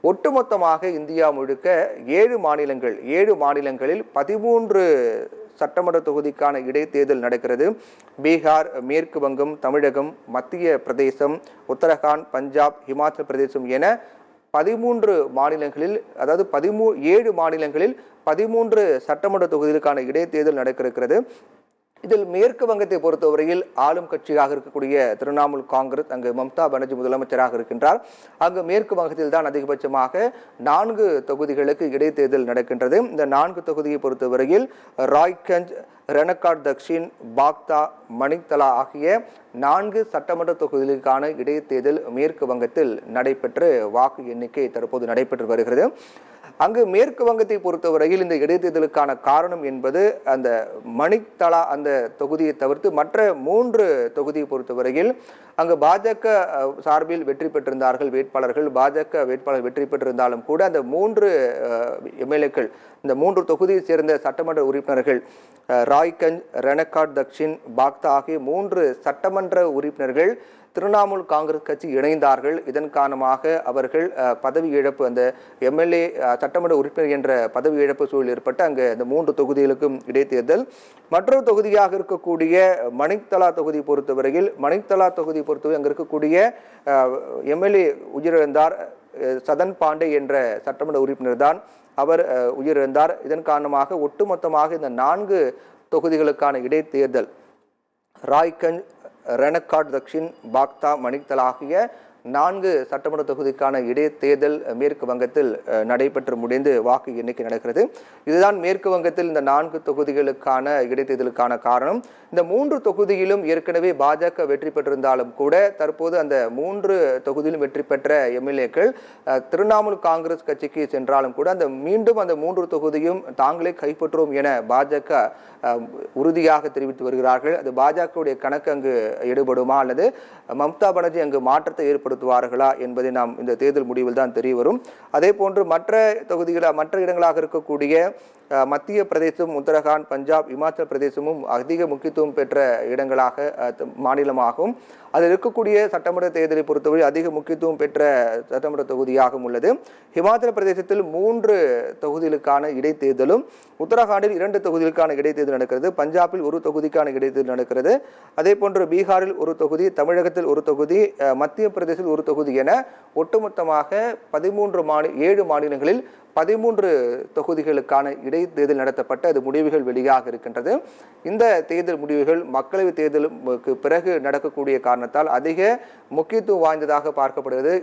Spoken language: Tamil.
ஒட்டுமொத்தமாக இந்தியா முழுக்க 7 மாநிலங்களில் 13 சட்டமன்ற தொகுதிக்கான இடைத்தேர்தல் நடக்கிறது. பீகார், மேற்கு வங்கம், தமிழகம், மத்திய பிரதேசம், உத்தரகாண்ட், பஞ்சாப், இமாச்சல பிரதேசம் என 13 மாநிலங்களில், அதாவது 7 மாநிலங்களில் 13 சட்டமன்ற தொகுதிகளுக்கான இடைத்தேர்தல் நடக்கிறது. இதில் மேற்கு வங்கத்தை பொறுத்தவரையில் ஆளும் கட்சியாக இருக்கக்கூடிய திரிணாமுல் காங்கிரஸ், அங்கு மம்தா பானர்ஜி முதலமைச்சராக இருக்கின்றார். அங்கு மேற்கு வங்கத்தில் தான் அதிகபட்சமாக 4 தொகுதிகளுக்கு இடைத்தேர்தல் நடக்கின்றது. இந்த 4 தொகுதியை பொறுத்தவரையில் ராய்கஞ்ச், ரெனகாட் தக்ஷின், பாக்தா, மணிக்தலா ஆகிய 4 சட்டமன்ற தொகுதிகளுக்கான இடைத்தேர்தல் மேற்கு வங்கத்தில் நடைபெற்று வாக்கு எண்ணிக்கை தற்போது நடைபெற்று வருகிறது. அங்கு மேற்கு வங்கத்தை பொறுத்தவரையில் இந்த இடைத்தேர்தலுக்கான காரணம் என்பது அந்த மணிக்தலா அந்த தொகுதியை தவிர்த்து மற்ற 3 தொகுதியை பொறுத்தவரையில் அங்கு பாஜக சார்பில் வெற்றி பெற்றிருந்தார்கள் வேட்பாளர்கள். பாஜக வேட்பாளர் வெற்றி பெற்றிருந்தாலும் கூட அந்த 3 எம்எல்ஏக்கள், இந்த 3 தொகுதியை சேர்ந்த சட்டமன்ற உறுப்பினர்கள் ராய்கஞ்ச், ரெனகாட் தக்ஷின், பாக்தா ஆகிய 3 சட்டமன்ற உறுப்பினர்கள் திரிணாமுல் காங்கிரஸ் கட்சி இணைந்தார்கள். இதன் காரணமாக அவர்கள் பதவி இழப்பு, அந்த எம்எல்ஏ சட்டமன்ற உறுப்பினர் என்ற பதவி இழப்பு சூழல் ஏற்பட்டு அங்கு அந்த 3 தொகுதிகளுக்கும் இடைத்தேர்தல். மற்றொரு தொகுதியாக இருக்கக்கூடிய மணிக்தலா தொகுதி பொறுத்தவரையில், மணிக்தலா தொகுதி பொறுத்தவரை அங்கு இருக்கக்கூடிய எம்எல்ஏ உயிரிழந்தார். சதன் பாண்டே என்ற சட்டமன்ற உறுப்பினர் தான் அவர் உயிரிழந்தார். இதன் காரணமாக ஒட்டுமொத்தமாக இந்த 4 தொகுதிகளுக்கான இடைத்தேர்தல் ராய்கஞ்ச், ரெனகாட் தக்ஷின், பாக்தா, மணிக்தலா ஆகிய 4 சட்டமன்ற தொகுதிக்கான இடைத்தேர்தல் மேற்கு வங்கத்தில் நடைபெற்று முடிந்து வாக்கு எண்ணிக்கை நடக்கிறது. இதுதான் மேற்கு வங்கத்தில் இந்த 4 தொகுதிகளுக்கான இடைத்தேர்தலுக்கான காரணம். இந்த 3 தொகுதியிலும் ஏற்கனவே பாஜக வெற்றி பெற்றிருந்தாலும் கூட தற்போது அந்த 3 தொகுதியிலும் வெற்றி பெற்ற எம்எல்ஏக்கள் திரிணாமுல் காங்கிரஸ் கட்சிக்கு சென்றாலும் கூட மீண்டும் அந்த 3 தொகுதியும் தாங்களே கைப்பற்றுவோம் என பாஜக உறுதியாக தெரிவித்து வருகிறார்கள். அது பாஜகவுடைய கணக்கு அங்கு ஈடுபடுமா அல்லது மம்தா பானர்ஜி அங்கு மாற்றத்தை ஏற்படுத்துவார்களா என்பதை நாம் இந்த தேர்தல் முடிவில் தான் தெரிய வரும். அதே போன்று மற்ற இடங்களாக இருக்கக்கூடிய மத்திய பிரதேசம், உத்தரகாண்ட், பஞ்சாப், இமாச்சல பிரதேசமும் அதிக முக்கியத்துவம் பெற்ற இடங்களாக மாநிலமாகவும் அதில் இருக்கக்கூடிய சட்டமன்ற தேர்தலை பொறுத்தவரை அதிக முக்கியத்துவம் பெற்ற சட்டமன்ற தொகுதியாகவும் உள்ளது. இமாச்சல பிரதேசத்தில் 3 தொகுதிகளுக்கான இடைத்தேர்தலும், உத்தரகாண்டில் 2 தொகுதிகளுக்கான இடைத்தேர்தல் நடக்கிறது. பஞ்சாபில் 1 தொகுதிக்கான இடைத்தேர்தல் நடக்கிறது. அதே போன்று பீகாரில் 1 தொகுதி, தமிழகத்தில் 1 தொகுதி, மத்திய பிரதேசத்தில் 1 தொகுதி என ஒட்டுமொத்தமாக 7 மாநிலங்களில் 13 தொகுதிகளுக்கான இடைத்தேர்தல் நடத்தப்பட்ட அது முடிவுகள் வெளியாக இருக்கின்றது. இந்த தேர்தல் முடிவுகள் மக்களவைத் தேர்தலுக்கு பிறகு நடக்கக்கூடிய காரணத்தால் அதிக முக்கியத்துவம் வாய்ந்ததாக பார்க்கப்படுகிறது.